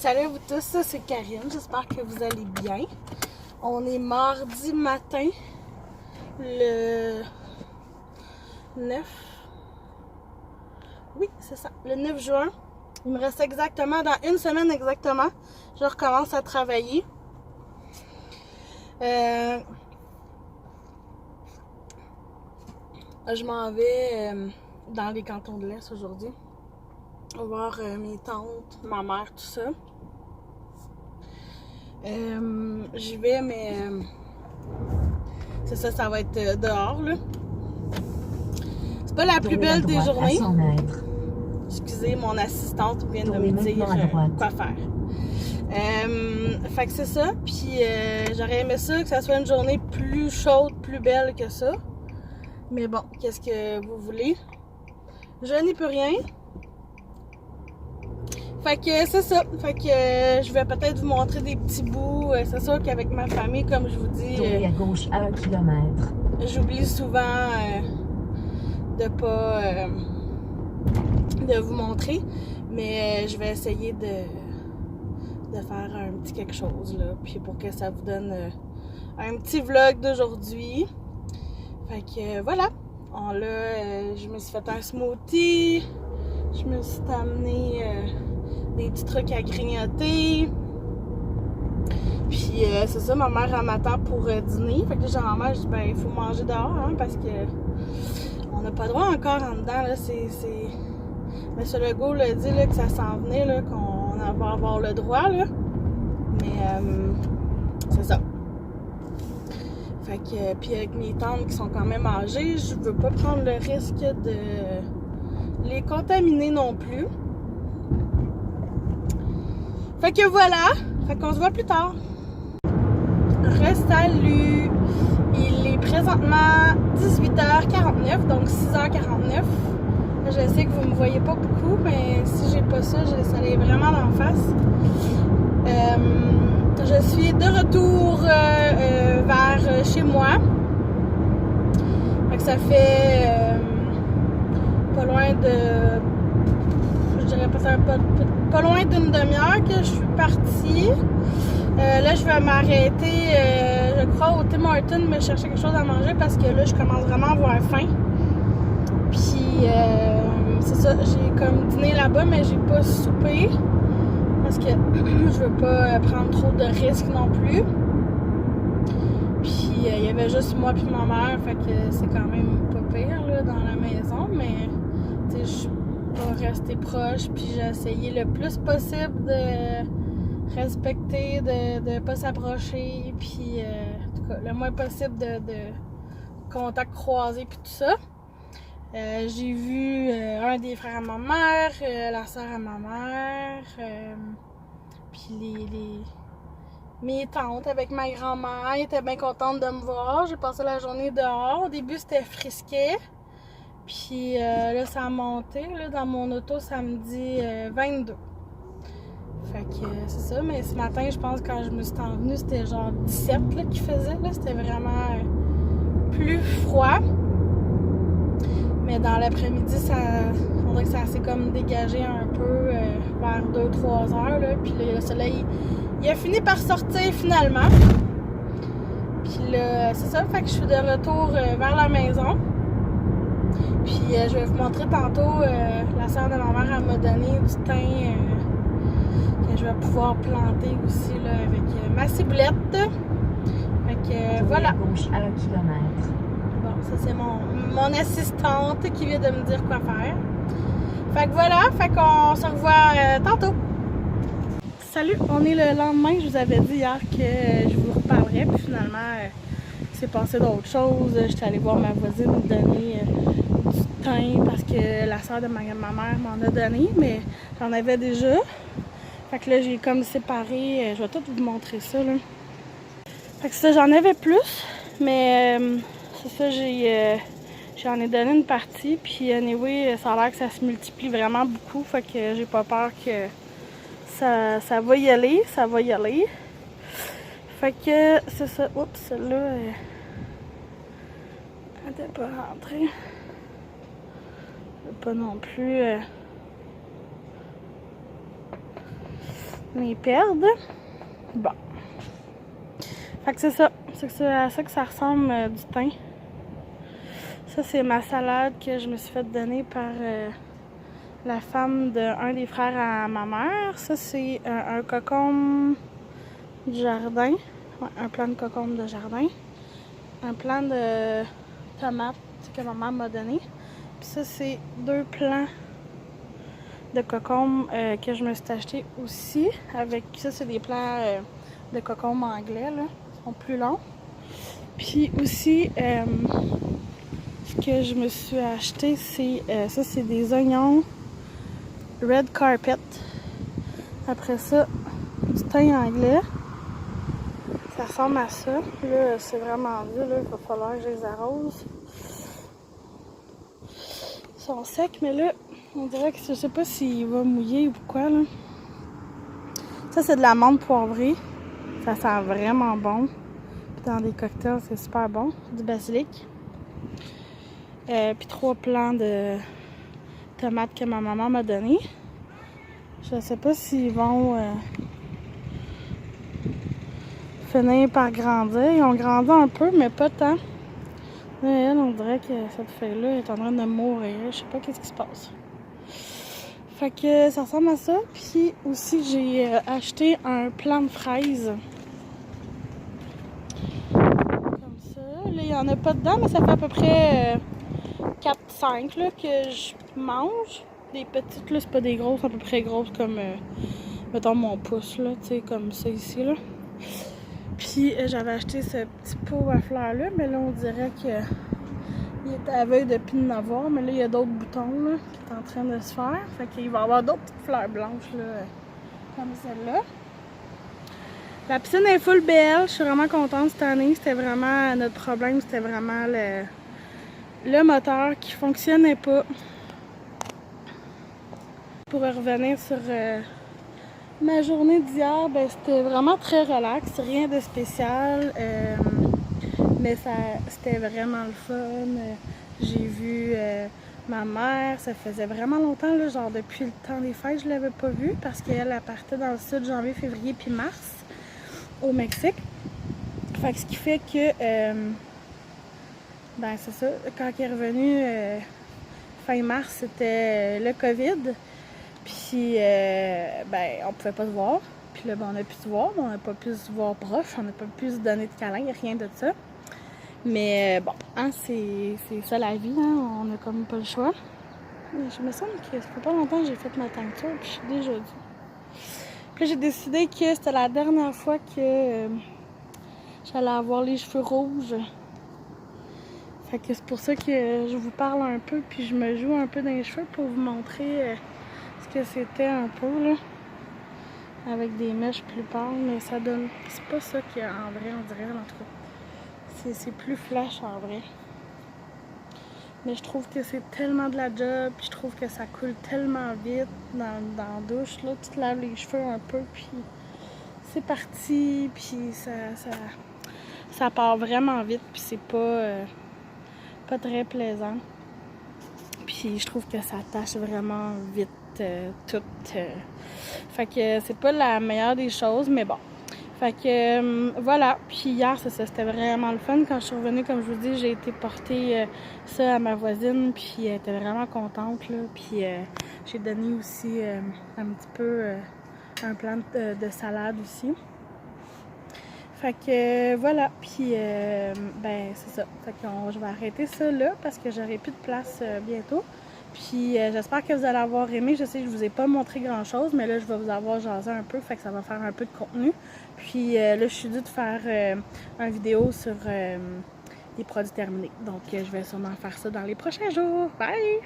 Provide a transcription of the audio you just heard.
Salut à vous tous, c'est Karine, j'espère que vous allez bien. On est mardi matin, le 9. Oui, c'est ça, le 9 juin. Il me reste exactement, dans une semaine exactement, je recommence à travailler. Je m'en vais dans les cantons de l'Est aujourd'hui. Voir mes tantes, ma mère, tout ça. J'y vais, mais c'est ça, ça va être dehors, là. C'est pas la plus belle des journées. Excusez, mon assistante vient de me dire quoi faire. Fait que c'est ça, puis j'aurais aimé ça, que ça soit une journée plus chaude, plus belle que ça. Mais bon, qu'est-ce que vous voulez? Je n'y peux rien. Fait que c'est ça. Fait que je vais peut-être vous montrer des petits bouts. C'est sûr qu'avec ma famille, comme je vous dis, tournez à gauche à 1 km. J'oublie souvent de pas de vous montrer. Mais je vais essayer de faire un petit quelque chose là. Puis pour que ça vous donne un petit vlog d'aujourd'hui. Fait que voilà. Je me suis fait un smoothie. Je me suis amené des petits trucs à grignoter. Puis c'est ça, ma mère elle m'attend pour dîner. Fait que là, j'ai ma mère, je dis ben il faut manger dehors hein, parce que on n'a pas le droit encore en dedans. Là, M. Legault l'a dit là, que ça s'en venait, là, qu'on va avoir le droit. Là. Mais c'est ça. Fait que puis avec mes tantes qui sont quand même âgées, je veux pas prendre le risque de les contaminer non plus. Fait que voilà, fait qu'on se voit plus tard. Salut! Il est présentement 18h49, donc 6h49. Je sais que vous me voyez pas beaucoup, mais si j'ai pas ça, ça l'est vraiment d'en face. Je suis de retour vers chez moi. Fait que ça fait pas loin de... Je dirais pas loin d'une demi-heure que je suis partie. Là, je vais m'arrêter, je crois, au Tim Hortons, me chercher quelque chose à manger parce que là, je commence vraiment à avoir faim. Puis, c'est ça, j'ai comme dîné là-bas, mais j'ai pas soupé parce que je veux pas prendre trop de risques non plus. Puis, il y avait juste moi puis ma mère, fait que c'est quand même pas pire là, dans la maison, mais tu sais, je suis pas restée proche, puis j'ai essayé le plus possible de respecter, de pas s'approcher, puis en tout cas, le moins possible de contacts croisés, puis tout ça. J'ai vu un des frères à ma mère, la soeur à ma mère, puis mes tantes avec ma grand-mère. Ils étaient bien contentes de me voir. J'ai passé la journée dehors. Au début, c'était frisquet. Puis là, ça a monté. Là, dans mon auto, ça me dit 22. Fait que c'est ça. Mais ce matin, je pense, quand je me suis envenue, c'était genre 17 là, qu'il faisait. Là. C'était vraiment plus froid. Mais dans l'après-midi, on dirait que ça s'est comme dégagé un peu vers 2-3 heures. Là. Puis là, le soleil, il a fini par sortir finalement. Puis là, c'est ça. Fait que je suis de retour vers la maison. Puis je vais vous montrer tantôt, la sœur de ma mère, elle m'a donné du thym que je vais pouvoir planter aussi là, avec ma ciboulette. Fait que voilà. Gauche à 1 km. Bon, ça c'est mon assistante qui vient de me dire quoi faire. Fait que voilà, fait qu'on se revoit tantôt. Salut, on est le lendemain. Je vous avais dit hier que je vous reparlerais, puis finalement, il s'est passé d'autres choses. J'étais allée voir ma voisine me donner du thym parce que la soeur de ma mère m'en a donné, mais j'en avais déjà. Fait que là, j'ai comme séparé. Je vais tout vous montrer ça, là. Fait que ça, j'en avais plus, mais c'est ça, j'en ai donné une partie. Puis anyway, ça a l'air que ça se multiplie vraiment beaucoup. Fait que j'ai pas peur que ça va y aller. Ça va y aller. Fait que c'est ça. Oups, celle-là, elle n'était pas rentrée. Pas non plus. m'y perdre. Bon. Fait que c'est ça. C'est à ça que ça ressemble du thym. Ça, c'est ma salade que je me suis fait donner par la femme d'un des frères à ma mère. Ça, c'est un cocombe du jardin. Ouais, un plant de cocombe de jardin. Un plant de tomates que ma mère m'a donné. Puis ça, c'est 2 plants de cocombe que je me suis acheté aussi. Avec ça, c'est des plants de cocombe anglais, là. Ils sont plus longs. Puis aussi, ce que je me suis acheté, c'est ça, c'est des oignons red carpet. Après ça, du thym anglais. Ça ressemble à ça. Là, c'est vraiment vieux, là. Il va falloir que je les arrose. Ils sont secs, mais là, on dirait que je sais pas s'il va mouiller ou quoi, là. Ça, c'est de la menthe poivrée. Ça sent vraiment bon. Puis dans des cocktails, c'est super bon. Du basilic. Puis 3 plants de tomates que ma maman m'a donné. Je sais pas s'ils vont finir par grandir. Ils ont grandi un peu, mais pas tant. Là, elle, on dirait que cette feuille-là est en train de mourir. Je sais pas qu'est-ce qui se passe. Fait que ça ressemble à ça. Puis aussi, j'ai acheté un plant de fraises. Comme ça. Là, il n'y en a pas dedans, mais ça fait à peu près 4-5 là, que je mange. Des petites, là, c'est pas des grosses, à peu près grosses comme, mettons, mon pouce, là, tu sais, comme ça ici, là. Puis j'avais acheté ce petit pot à fleurs-là, mais là, on dirait que il était à veille depuis de n'avoir, mais là, il y a d'autres boutons, là, qui sont en train de se faire. Fait qu'il va y avoir d'autres petites fleurs blanches, là, comme celle-là. La piscine est full belle, je suis vraiment contente cette année. C'était vraiment notre problème, c'était vraiment le moteur qui fonctionnait pas. Pour revenir sur ma journée d'hier, ben, c'était vraiment très relax, rien de spécial, mais c'était vraiment le fun. J'ai vu ma mère, ça faisait vraiment longtemps, là, genre depuis le temps des fêtes, je l'avais pas vue parce qu'elle partait dans le sud janvier, février puis mars au Mexique. Fait que ce qui fait que, ben c'est ça, quand elle est revenue fin mars, c'était le COVID. Puis, ben, on pouvait pas se voir. Puis là, ben, on a pu se voir, mais on n'a pas pu se voir proche. On n'a pas pu se donner de câlin, rien de ça. Mais bon, hein, c'est ça la vie, hein. On a comme pas le choix. Mais je me sens que ça fait pas longtemps que j'ai fait ma teinture, puis je suis déjà due. Puis là, j'ai décidé que c'était la dernière fois que j'allais avoir les cheveux rouges. Fait que c'est pour ça que je vous parle un peu, puis je me joue un peu dans les cheveux pour vous montrer ce que c'était un peu, là. Avec des mèches plus pâles, mais ça donne... C'est pas ça qu'il y a en vrai, on dirait, en tout cas. C'est plus flash en vrai. Mais je trouve que c'est tellement de la job, puis je trouve que ça coule tellement vite dans la douche, là. Tu te laves les cheveux un peu, puis c'est parti, puis ça part vraiment vite, puis c'est pas très plaisant. Puis je trouve que ça tâche vraiment vite tout. Fait que c'est pas la meilleure des choses, mais bon. Fait que voilà. Puis hier, c'est ça, c'était vraiment le fun. Quand je suis revenue, comme je vous dis, j'ai été porter ça à ma voisine, puis elle était vraiment contente, là. Puis j'ai donné aussi un petit peu un plant de salade aussi. Fait que voilà, puis ben c'est ça. Fait que je vais arrêter ça là parce que j'aurai plus de place bientôt. Puis j'espère que vous allez avoir aimé. Je sais que je vous ai pas montré grand chose, mais là je vais vous avoir jasé un peu, fait que ça va faire un peu de contenu. Puis là je suis due de faire une vidéo sur des produits terminés. Donc je vais sûrement faire ça dans les prochains jours. Bye!